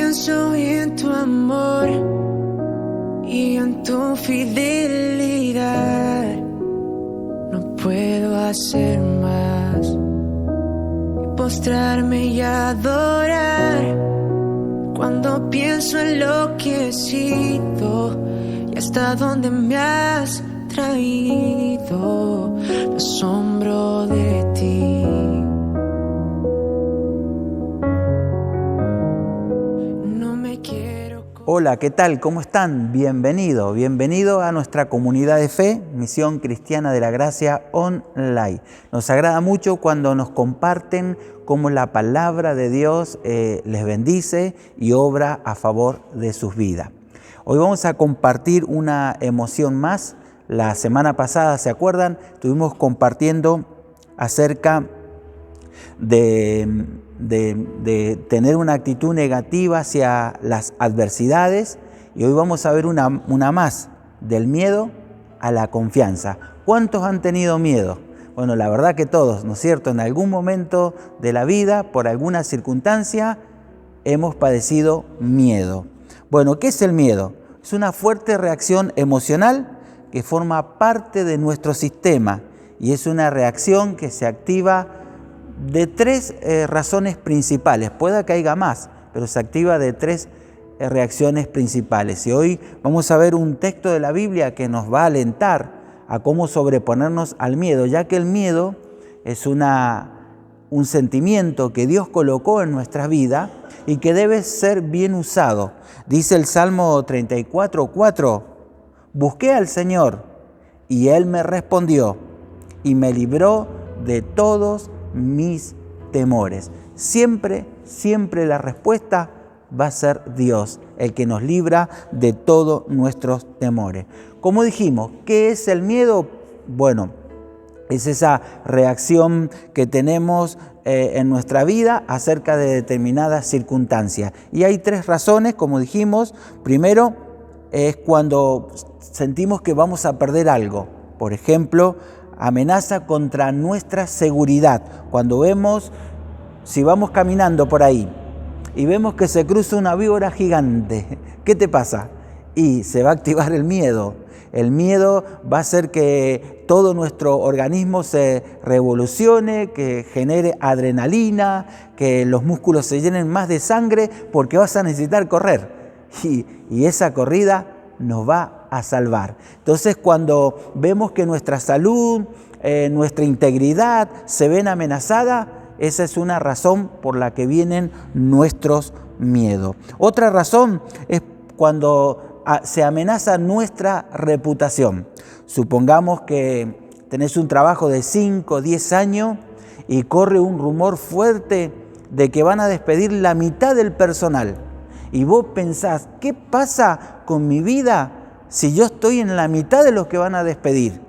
pienso en tu amor y en tu fidelidad, no puedo hacer más que postrarme y adorar. Cuando pienso en lo que he sido y hasta dónde me has traído, me asombro de ti. Hola, ¿qué tal? ¿Cómo están? Bienvenido a nuestra comunidad de fe, Misión Cristiana de la Gracia Online. Nos agrada mucho cuando nos comparten cómo la palabra de Dios les bendice y obra a favor de sus vidas. Hoy vamos a compartir una emoción más. La semana pasada, ¿se acuerdan? Estuvimos compartiendo acerca de tener una actitud negativa hacia las adversidades, y hoy vamos a ver una más, del miedo a la confianza. ¿Cuántos han tenido miedo? Bueno, la verdad que todos, ¿no es cierto? En algún momento de la vida, por alguna circunstancia, hemos padecido miedo. Bueno, ¿qué es el miedo? Es una fuerte reacción emocional que forma parte de nuestro sistema y es una reacción que se activa de tres razones principales. Pueda que haya más, pero se activa de tres reacciones principales. Y hoy vamos a ver un texto de la Biblia que nos va a alentar a cómo sobreponernos al miedo, ya que el miedo es un sentimiento que Dios colocó en nuestra vida y que debe ser bien usado. Dice el Salmo 34:4, busqué al Señor y Él me respondió y me libró de todos mis temores. Siempre la respuesta va a ser Dios, el que nos libra de todos nuestros temores. Como dijimos, ¿qué es el miedo? Bueno, es esa reacción que tenemos en nuestra vida acerca de determinadas circunstancias. Y hay tres razones, como dijimos. Primero, es cuando sentimos que vamos a perder algo. Por ejemplo, amenaza contra nuestra seguridad. Cuando vemos, si vamos caminando por ahí y vemos que se cruza una víbora gigante, ¿qué te pasa? Y se va a activar el miedo. El miedo va a hacer que todo nuestro organismo se revolucione, que genere adrenalina, que los músculos se llenen más de sangre porque vas a necesitar correr. Y esa corrida nos va a salvar. Entonces, cuando vemos que nuestra salud, nuestra integridad se ven amenazadas, esa es una razón por la que vienen nuestros miedos. Otra razón es cuando se amenaza nuestra reputación. Supongamos que tenés un trabajo de 5 o 10 años y corre un rumor fuerte de que van a despedir la mitad del personal. Y vos pensás, ¿qué pasa con mi vida si yo estoy en la mitad de los que van a despedir?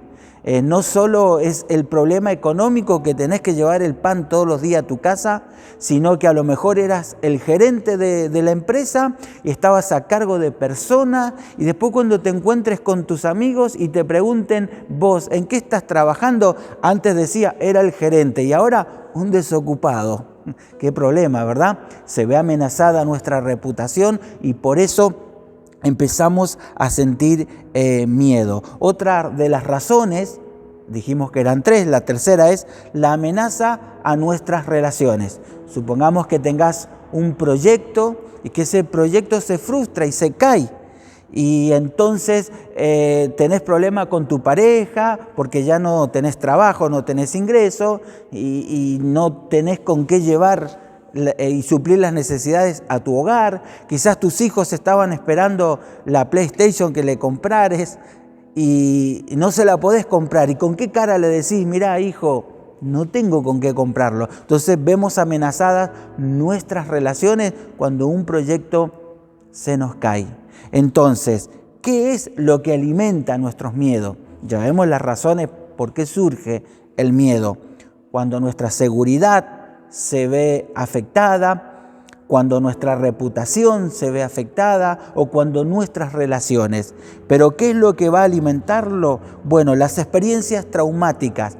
No solo es el problema económico que tenés que llevar el pan todos los días a tu casa, sino que a lo mejor eras el gerente de la empresa y estabas a cargo de personas, y después cuando te encuentres con tus amigos y te pregunten, vos, ¿en qué estás trabajando? Antes decía, era el gerente, y ahora un desocupado. Qué problema, ¿verdad? Se ve amenazada nuestra reputación y por eso empezamos a sentir miedo. Otra de las razones, dijimos que eran tres, la tercera es la amenaza a nuestras relaciones. Supongamos que tengas un proyecto y que ese proyecto se frustra y se cae. Y entonces tenés problema con tu pareja porque ya no tenés trabajo, no tenés ingreso y no tenés con qué llevar y suplir las necesidades a tu hogar. Quizás tus hijos estaban esperando la PlayStation que le comprares y no se la podés comprar. ¿Y con qué cara le decís, mirá hijo, no tengo con qué comprarlo? Entonces vemos amenazadas nuestras relaciones cuando un proyecto se nos cae. Entonces, ¿qué es lo que alimenta nuestros miedos? Ya vemos las razones por qué surge el miedo. Cuando nuestra seguridad se ve afectada, cuando nuestra reputación se ve afectada o cuando nuestras relaciones. Pero ¿qué es lo que va a alimentarlo? Bueno, las experiencias traumáticas.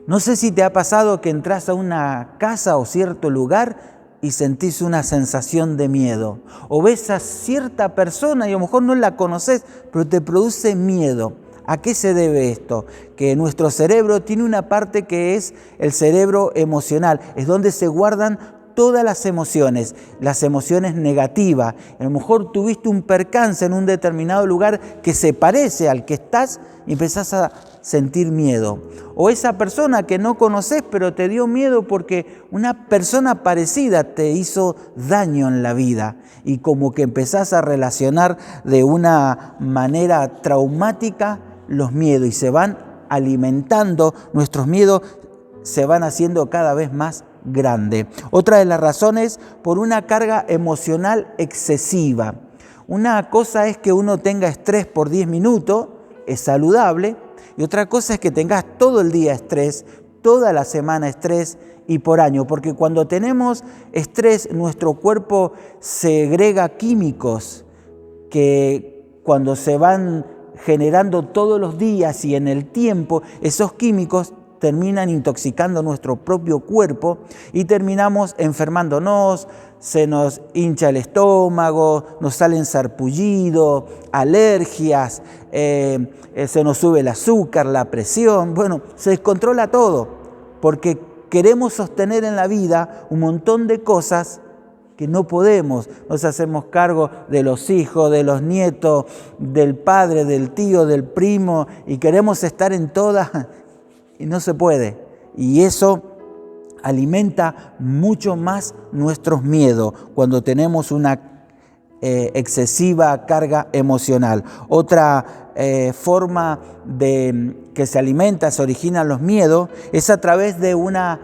No sé si te ha pasado que entras a una casa o cierto lugar y sentís una sensación de miedo. O ves a cierta persona y a lo mejor no la conoces, pero te produce miedo. ¿A qué se debe esto? Que nuestro cerebro tiene una parte que es el cerebro emocional, es donde se guardan todas las emociones negativas. A lo mejor tuviste un percance en un determinado lugar que se parece al que estás y empezás a sentir miedo. O esa persona que no conoces pero te dio miedo porque una persona parecida te hizo daño en la vida y como que empezás a relacionar de una manera traumática los miedos y se van alimentando, nuestros miedos se van haciendo cada vez más grande. Otra de las razones, por una carga emocional excesiva. Una cosa es que uno tenga estrés por 10 minutos, es saludable, y otra cosa es que tengas todo el día estrés, toda la semana estrés y por año, porque cuando tenemos estrés, nuestro cuerpo segrega químicos que cuando se van generando todos los días y en el tiempo, esos químicos terminan intoxicando nuestro propio cuerpo y terminamos enfermándonos, se nos hincha el estómago, nos salen sarpullidos, alergias, se nos sube el azúcar, la presión, bueno, se descontrola todo porque queremos sostener en la vida un montón de cosas que no podemos, nos hacemos cargo de los hijos, de los nietos, del padre, del tío, del primo y queremos estar en todas y no se puede. Y eso alimenta mucho más nuestros miedos cuando tenemos una excesiva carga emocional. Otra forma de que se alimenta, se originan los miedos, es a través de una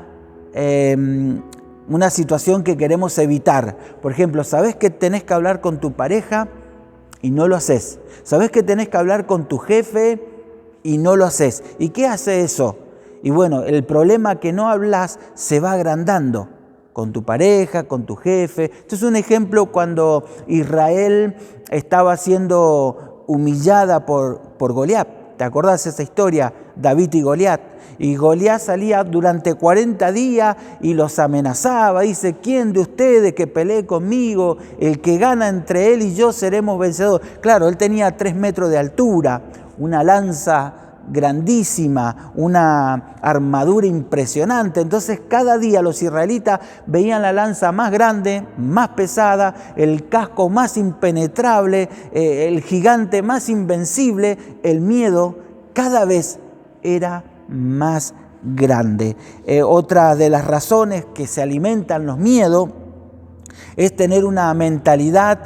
situación que queremos evitar. Por ejemplo, sabés que tenés que hablar con tu pareja y no lo haces. Sabés que tenés que hablar con tu jefe y no lo haces. ¿Y qué hace eso? Y bueno, el problema que no hablas se va agrandando con tu pareja, con tu jefe. Esto es un ejemplo cuando Israel estaba siendo humillada por Goliat. ¿Te acordás esa historia? David y Goliat. Y Goliat salía durante 40 días y los amenazaba. Dice, ¿quién de ustedes que pelee conmigo? El que gana entre él y yo seremos vencedores. Claro, él tenía 3 metros de altura, una lanza grandísima, una armadura impresionante. Entonces cada día los israelitas veían la lanza más grande, más pesada, el casco más impenetrable, el gigante más invencible. El miedo cada vez era más grande. Otra de las razones que se alimentan los miedos es tener una mentalidad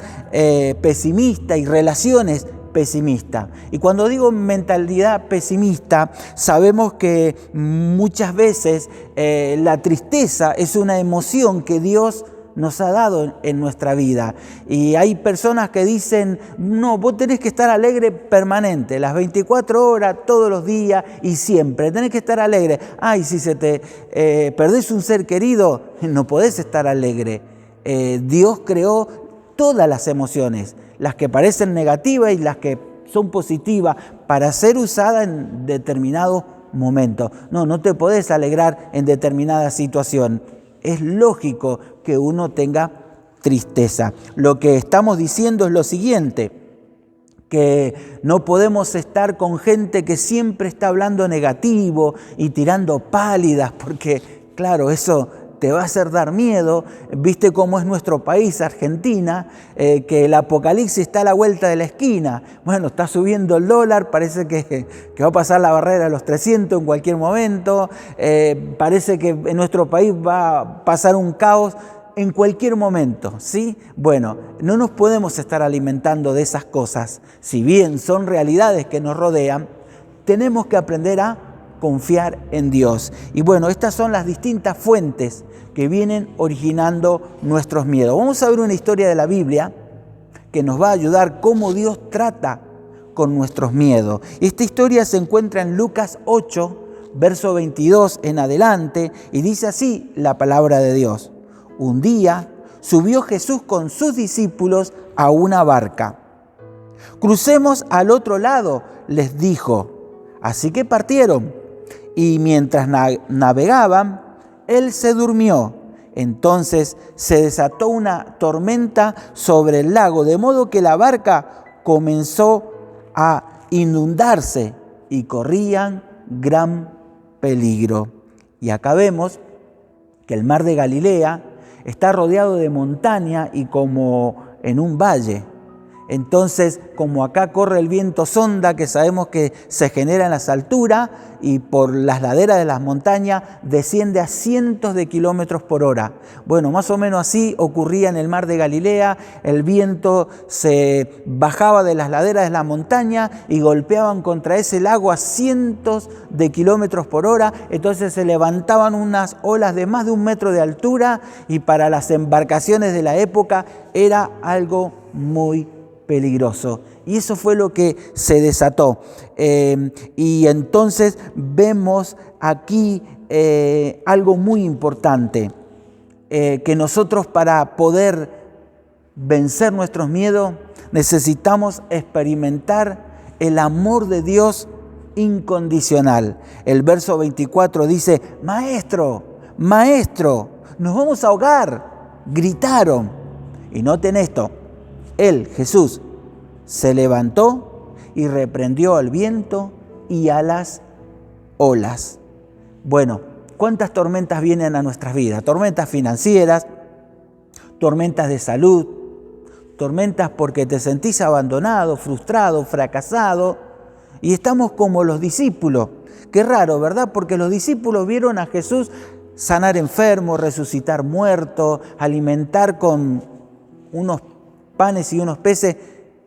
pesimista y relaciones pesimista. Y cuando digo mentalidad pesimista, sabemos que muchas veces la tristeza es una emoción que Dios nos ha dado en nuestra vida. Y hay personas que dicen, no, vos tenés que estar alegre permanente, las 24 horas, todos los días y siempre. Tenés que estar alegre. Ay, si se te perdés un ser querido, no podés estar alegre. Dios creó todas las emociones, las que parecen negativas y las que son positivas, para ser usadas en determinados momentos. No te podés alegrar en determinada situación. Es lógico que uno tenga tristeza. Lo que estamos diciendo es lo siguiente, que no podemos estar con gente que siempre está hablando negativo y tirando pálidas, porque claro, eso te va a hacer dar miedo. Viste cómo es nuestro país, Argentina, que el apocalipsis está a la vuelta de la esquina. Bueno, está subiendo el dólar, parece que va a pasar la barrera de los 300 en cualquier momento. Parece que en nuestro país va a pasar un caos en cualquier momento, ¿sí? Bueno, no nos podemos estar alimentando de esas cosas. Si bien son realidades que nos rodean, tenemos que aprender a confiar en Dios. Y bueno, estas son las distintas fuentes que vienen originando nuestros miedos. Vamos a ver una historia de la Biblia que nos va a ayudar cómo Dios trata con nuestros miedos. Esta historia se encuentra en Lucas 8, verso 22 en adelante, y dice así la palabra de Dios. Un día subió Jesús con sus discípulos a una barca. Crucemos al otro lado, les dijo. Así que partieron. Y mientras navegaban, él se durmió Entonces se desató una tormenta sobre el lago, de modo que la barca comenzó a inundarse y corrían gran peligro. Y acá vemos que el mar de Galilea está rodeado de montaña y como en un valle. Entonces, como acá corre el viento sonda, que sabemos que se genera en las alturas y por las laderas de las montañas desciende a cientos de kilómetros por hora. Bueno, más o menos así ocurría en el mar de Galilea. El viento se bajaba de las laderas de la montaña y golpeaban contra ese lago a cientos de kilómetros por hora. Entonces se levantaban unas olas de más de 1 metro de altura y para las embarcaciones de la época era algo muy peligroso. Y eso fue lo que se desató. Y entonces vemos aquí algo muy importante, que nosotros para poder vencer nuestros miedos necesitamos experimentar el amor de Dios incondicional. El verso 24 dice: Maestro, Maestro, nos vamos a ahogar, gritaron. Y noten esto. Él, Jesús, se levantó y reprendió al viento y a las olas. Bueno, ¿cuántas tormentas vienen a nuestras vidas? Tormentas financieras, tormentas de salud, tormentas porque te sentís abandonado, frustrado, fracasado. Y estamos como los discípulos. Qué raro, ¿verdad? Porque los discípulos vieron a Jesús sanar enfermos, resucitar muertos, alimentar con unos panes y unos peces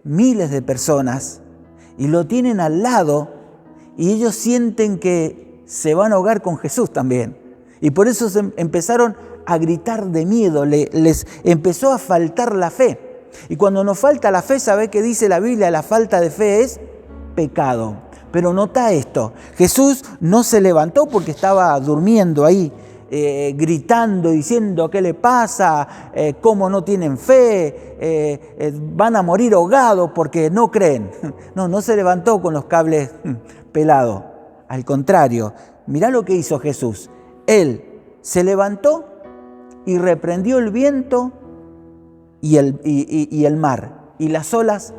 miles de personas, y lo tienen al lado y ellos sienten que se van a ahogar con Jesús también, y por eso empezaron a gritar de miedo, les empezó a faltar la fe. Y cuando nos falta la fe, ¿sabe qué dice la Biblia? La falta de fe es pecado. Pero nota esto, Jesús no se levantó porque estaba durmiendo ahí, gritando, diciendo: ¿qué le pasa? ¿Cómo no tienen fe? Van a morir ahogados porque no creen. No se levantó con los cables pelados. Al contrario, mirá lo que hizo Jesús. Él se levantó y reprendió el viento y el mar, y las olas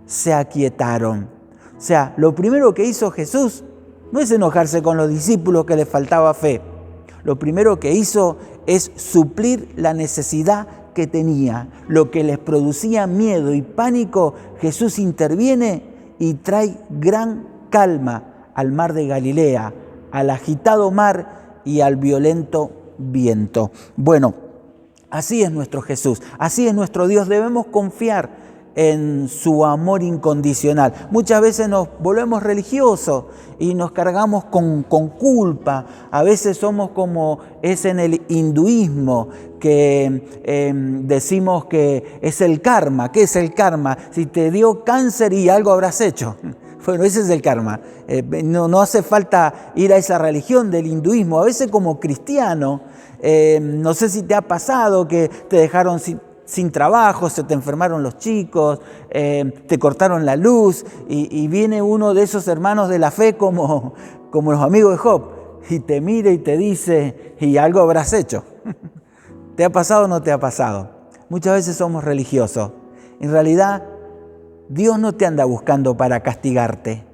se aquietaron. O sea, lo primero que hizo Jesús no es enojarse con los discípulos que les faltaba fe. Lo primero que hizo es suplir la necesidad que tenía. Lo que les producía miedo y pánico, Jesús interviene y trae gran calma al mar de Galilea, al agitado mar y al violento viento. Bueno, así es nuestro Jesús, así es nuestro Dios. Debemos confiar en su amor incondicional. Muchas veces nos volvemos religiosos y nos cargamos con culpa. A veces somos como es en el hinduismo, que decimos que es el karma. ¿Qué es el karma? Si te dio cáncer y algo habrás hecho. Bueno, ese es el karma. No hace falta ir a esa religión del hinduismo. A veces como cristiano, no sé si te ha pasado que te dejaron sin trabajo, se te enfermaron los chicos, te cortaron la luz y viene uno de esos hermanos de la fe como los amigos de Job y te mira y te dice: y algo habrás hecho. ¿Te ha pasado o no te ha pasado? Muchas veces somos religiosos. En realidad, Dios no te anda buscando para castigarte.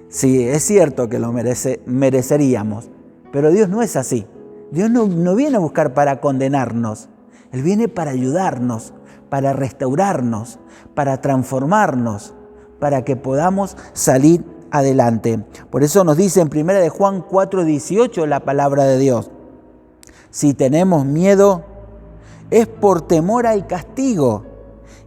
Sí, es cierto que lo mereceríamos, pero Dios no es así. Dios no viene a buscar para condenarnos. Él viene para ayudarnos, para restaurarnos, para transformarnos, para que podamos salir adelante. Por eso nos dice en 1 de Juan 4:18 la palabra de Dios: si tenemos miedo, es por temor al castigo.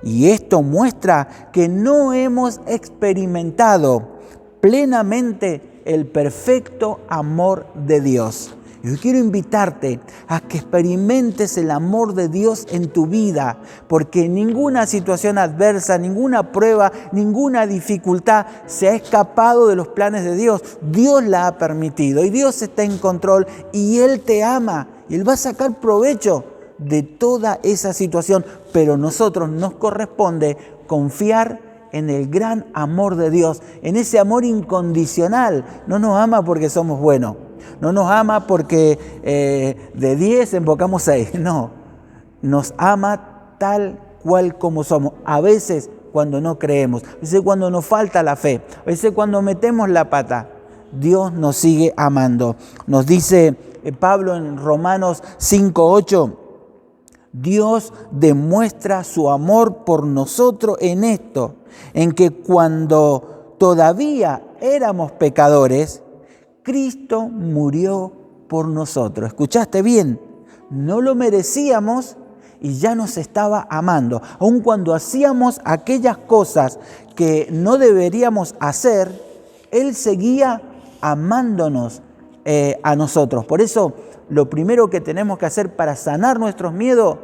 Y esto muestra que no hemos experimentado plenamente el perfecto amor de Dios. Yo quiero invitarte a que experimentes el amor de Dios en tu vida, porque ninguna situación adversa, ninguna prueba, ninguna dificultad se ha escapado de los planes de Dios. Dios la ha permitido y Dios está en control y Él te ama y Él va a sacar provecho de toda esa situación, pero nosotros nos corresponde confiar en el gran amor de Dios, en ese amor incondicional. No nos ama porque somos buenos. No nos ama porque de 10 invocamos 6. No, nos ama tal cual como somos. A veces cuando no creemos, a veces cuando nos falta la fe, a veces cuando metemos la pata, Dios nos sigue amando. Nos dice Pablo en Romanos 5:8, Dios demuestra su amor por nosotros en esto, en que cuando todavía éramos pecadores, Cristo murió por nosotros. ¿Escuchaste bien? No lo merecíamos y ya nos estaba amando. Aun cuando hacíamos aquellas cosas que no deberíamos hacer, Él seguía amándonos a nosotros. Por eso, lo primero que tenemos que hacer para sanar nuestros miedos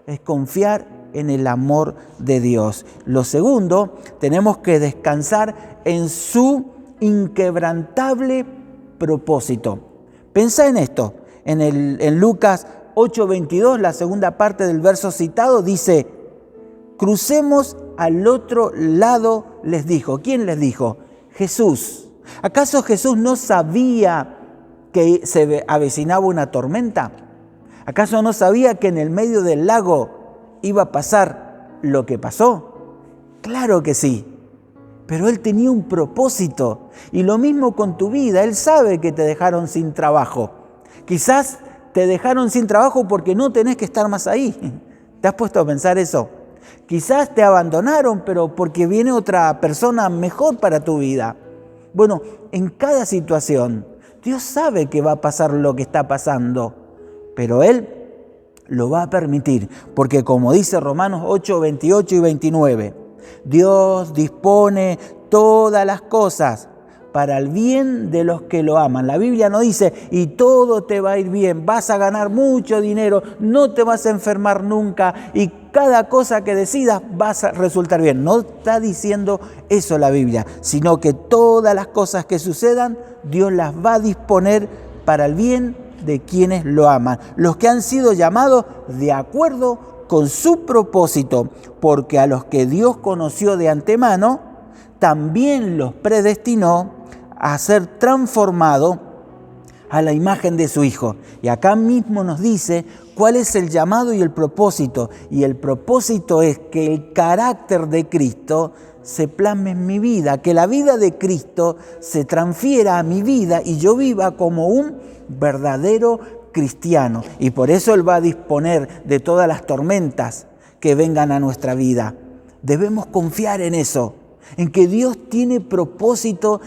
es confiar en el amor de Dios. Lo segundo, tenemos que descansar en su inquebrantable propósito. Pensá en esto. En Lucas 8:22, la segunda parte del verso citado, dice: crucemos al otro lado, les dijo. ¿Quién les dijo? Jesús. ¿Acaso Jesús no sabía que se avecinaba una tormenta? ¿Acaso no sabía que en el medio del lago iba a pasar lo que pasó? Claro que sí, pero Él tenía un propósito. Y lo mismo con tu vida. Él sabe que te dejaron sin trabajo. Quizás te dejaron sin trabajo porque no tenés que estar más ahí. ¿Te has puesto a pensar eso? Quizás te abandonaron, pero porque viene otra persona mejor para tu vida. Bueno, en cada situación, Dios sabe que va a pasar lo que está pasando, pero Él lo va a permitir, porque como dice Romanos 8:28 y 29, Dios dispone todas las cosas para el bien de los que lo aman. La Biblia no dice, y todo te va a ir bien, vas a ganar mucho dinero, no te vas a enfermar nunca, y cada cosa que decidas vas a resultar bien. No está diciendo eso la Biblia, sino que todas las cosas que sucedan, Dios las va a disponer para el bien de quienes lo aman, los que han sido llamados de acuerdo con su propósito, porque a los que Dios conoció de antemano, también los predestinó a ser transformados a la imagen de su Hijo. Y acá mismo nos dice cuál es el llamado y el propósito. Y el propósito es que el carácter de Cristo se plasme en mi vida, que la vida de Cristo se transfiera a mi vida y yo viva como un verdadero cristiano. Y por eso Él va a disponer de todas las tormentas que vengan a nuestra vida. Debemos confiar en eso, en que Dios tiene propósito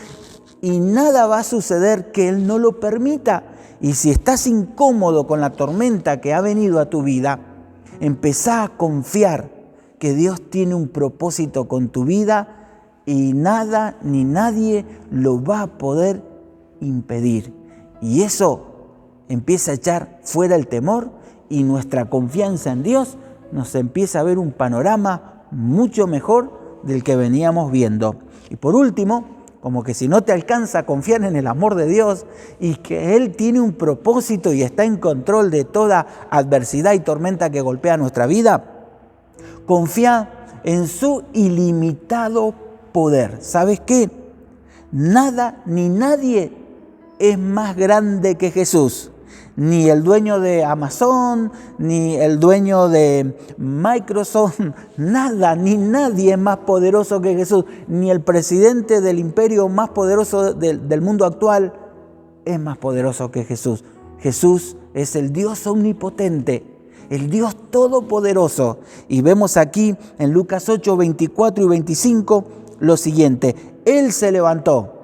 y nada va a suceder que Él no lo permita. Y si estás incómodo con la tormenta que ha venido a tu vida, empezá a confiar que Dios tiene un propósito con tu vida y nada ni nadie lo va a poder impedir. Y eso empieza a echar fuera el temor y nuestra confianza en Dios nos empieza a ver un panorama mucho mejor del que veníamos viendo. Y por último, como que si no te alcanza a confiar en el amor de Dios y que Él tiene un propósito y está en control de toda adversidad y tormenta que golpea nuestra vida, confía en su ilimitado poder. ¿Sabes qué? Nada ni nadie es más grande que Jesús. Ni el dueño de Amazon, ni el dueño de Microsoft, nada, ni nadie es más poderoso que Jesús. Ni el presidente del imperio más poderoso del mundo actual es más poderoso que Jesús. Jesús es el Dios omnipotente, el Dios todopoderoso. Y vemos aquí en Lucas 8, 24 y 25 lo siguiente. Él se levantó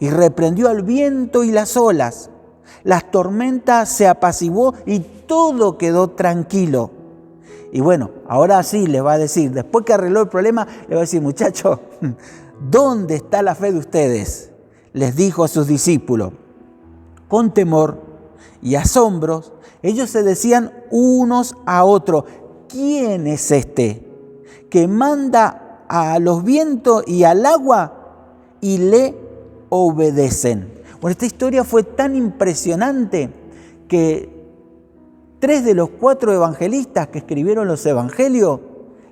y reprendió al viento y las olas. Las tormentas se apaciguó y todo quedó tranquilo. Y bueno, ahora sí le va a decir, después que arregló el problema, le va a decir, muchachos, ¿dónde está la fe de ustedes? Les dijo a sus discípulos. Con temor y asombros, ellos se decían unos a otros, ¿quién es este que manda a los vientos y al agua y le obedecen? Bueno, esta historia fue tan impresionante que 3 de los 4 evangelistas que escribieron los evangelios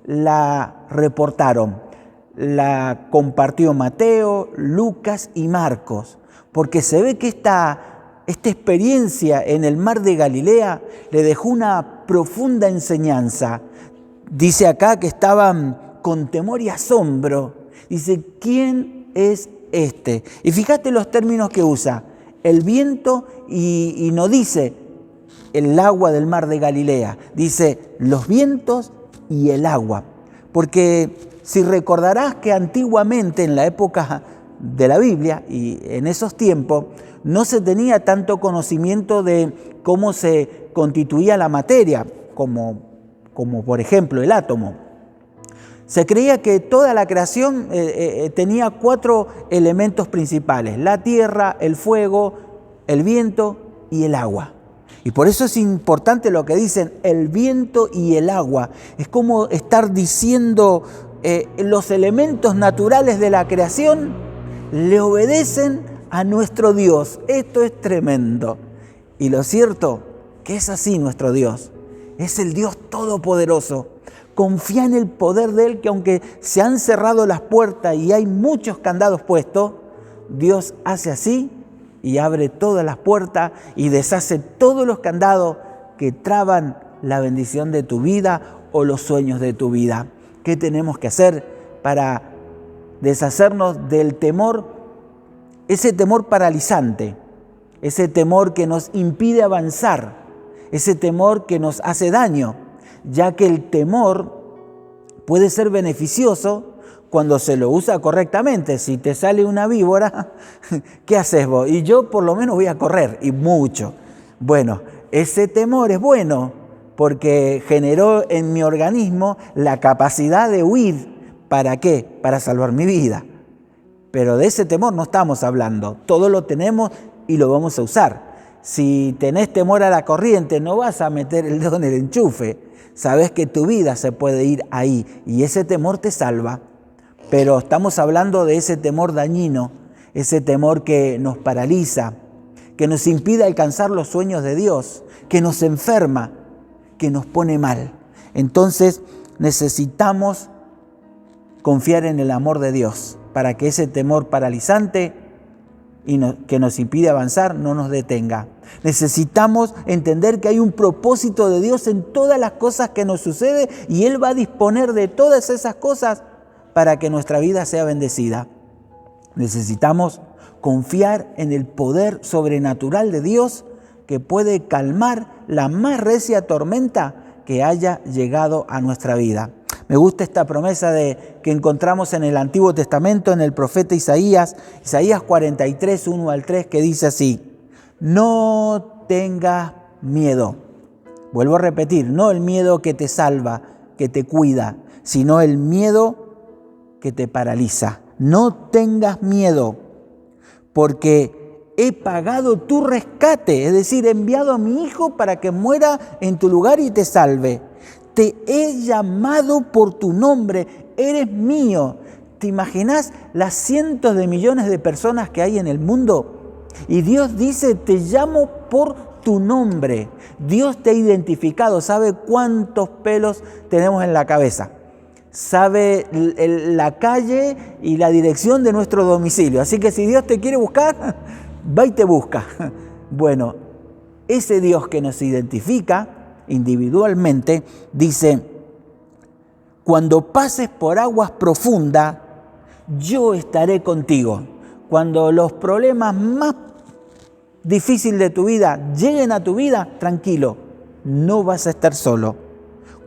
la reportaron. La compartió Mateo, Lucas y Marcos, porque se ve que esta esta experiencia en el mar de Galilea le dejó una profunda enseñanza. Dice acá que estaban con temor y asombro. Dice, ¿quién es este? Y fíjate los términos que usa. El viento y no dice el agua del mar de Galilea. Dice los vientos y el agua. Porque si recordarás que antiguamente en la época de la Biblia y en esos tiempos no se tenía tanto conocimiento de cómo se constituía la materia, como por ejemplo el átomo. Se creía que toda la creación tenía 4 elementos principales: la tierra, el fuego, el viento y el agua. Y por eso es importante lo que dicen el viento y el agua. Es como estar diciendo los elementos naturales de la creación le obedecen a nuestro Dios. Esto es tremendo. Y lo cierto que es así nuestro Dios. Es el Dios todopoderoso. Confía en el poder de Él, que aunque se han cerrado las puertas y hay muchos candados puestos, Dios hace así y abre todas las puertas y deshace todos los candados que traban la bendición de tu vida o los sueños de tu vida. ¿Qué tenemos que hacer para deshacernos del temor? Ese temor paralizante, ese temor que nos impide avanzar, ese temor que nos hace daño, ya que el temor puede ser beneficioso cuando se lo usa correctamente. Si te sale una víbora, ¿qué haces vos? Y yo por lo menos voy a correr, y mucho. Bueno, ese temor es bueno porque generó en mi organismo la capacidad de huir. ¿Para qué? Para salvar mi vida. Pero de ese temor no estamos hablando. Todo lo tenemos y lo vamos a usar. Si tenés temor a la corriente, no vas a meter el dedo en el enchufe. Sabes que tu vida se puede ir ahí y ese temor te salva. Pero estamos hablando de ese temor dañino, ese temor que nos paraliza, que nos impide alcanzar los sueños de Dios, que nos enferma, que nos pone mal. Entonces necesitamos confiar en el amor de Dios para que ese temor paralizante que nos impide avanzar no nos detenga. Necesitamos entender que hay un propósito de Dios en todas las cosas que nos suceden y Él va a disponer de todas esas cosas para que nuestra vida sea bendecida. Necesitamos confiar en el poder sobrenatural de Dios que puede calmar la más recia tormenta que haya llegado a nuestra vida. Me gusta esta promesa que encontramos en el Antiguo Testamento, en el profeta Isaías 43, 1 al 3, que dice así: no tengas miedo. Vuelvo a repetir, no el miedo que te salva, que te cuida, sino el miedo que te paraliza. No tengas miedo, porque he pagado tu rescate, es decir, he enviado a mi Hijo para que muera en tu lugar y te salve. Te he llamado por tu nombre, eres mío. ¿Te imaginas las cientos de millones de personas que hay en el mundo? Y Dios dice, te llamo por tu nombre. Dios te ha identificado, sabe cuántos pelos tenemos en la cabeza. Sabe la calle y la dirección de nuestro domicilio. Así que si Dios te quiere buscar, va y te busca. Bueno, ese Dios que nos identifica individualmente dice: cuando pases por aguas profundas, yo estaré contigo. Cuando los problemas más difíciles de tu vida lleguen a tu vida, tranquilo, no vas a estar solo.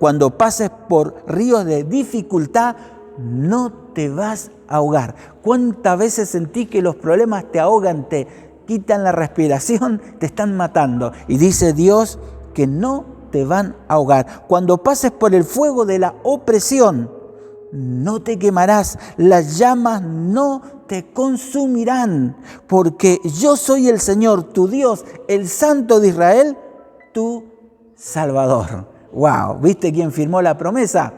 Cuando pases por ríos de dificultad, no te vas a ahogar. ¿Cuántas veces sentí que los problemas te ahogan, te quitan la respiración, te están matando? Y dice Dios que no te van a ahogar. Cuando pases por el fuego de la opresión, no te quemarás, las llamas no te consumirán, porque yo soy el Señor, tu Dios, el Santo de Israel, tu Salvador. ¡Wow! ¿Viste quién firmó la promesa?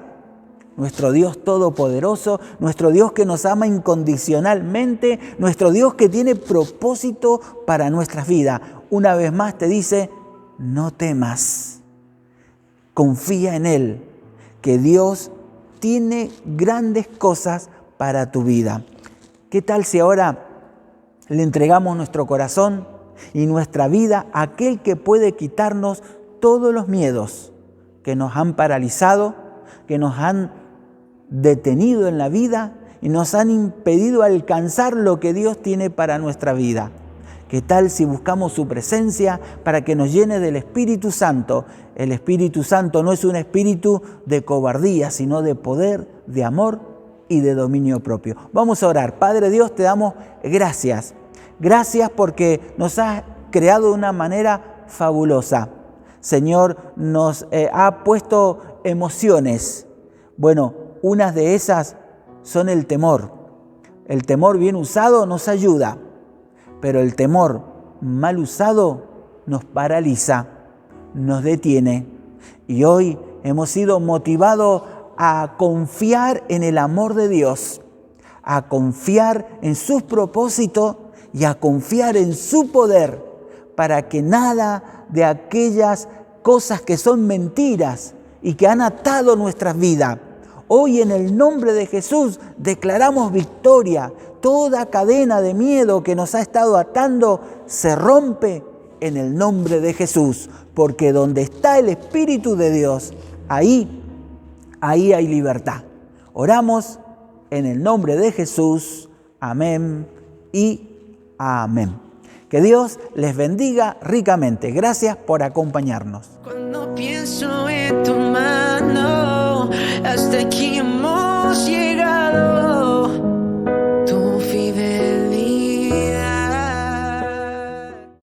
Nuestro Dios todopoderoso, nuestro Dios que nos ama incondicionalmente, nuestro Dios que tiene propósito para nuestras vidas. Una vez más te dice, no temas, confía en Él, que Dios tiene grandes cosas para tu vida. ¿Qué tal si ahora le entregamos nuestro corazón y nuestra vida aquel que puede quitarnos todos los miedos que nos han paralizado, que nos han detenido en la vida y nos han impedido alcanzar lo que Dios tiene para nuestra vida. ¿Qué tal si buscamos su presencia para que nos llene del Espíritu Santo? El Espíritu Santo no es un espíritu de cobardía, sino de poder, de amor y de dominio propio. Vamos a orar. Padre Dios, te damos gracias. Gracias porque nos has creado de una manera fabulosa. Señor, nos ha puesto emociones. Bueno, unas de esas son el temor. El temor bien usado nos ayuda, pero el temor mal usado nos paraliza, nos detiene. Y hoy hemos sido motivados a confiar en el amor de Dios, a confiar en sus propósitos y a confiar en su poder para que nada de aquellas cosas que son mentiras y que han atado nuestras vidas, hoy en el nombre de Jesús declaramos victoria. Toda cadena de miedo que nos ha estado atando se rompe en el nombre de Jesús, porque donde está el Espíritu de Dios, ahí hay libertad. Oramos en el nombre de Jesús. Amén y amén. Que Dios les bendiga ricamente. Gracias por acompañarnos. Cuando pienso en tu mano, hasta aquí hemos llegado.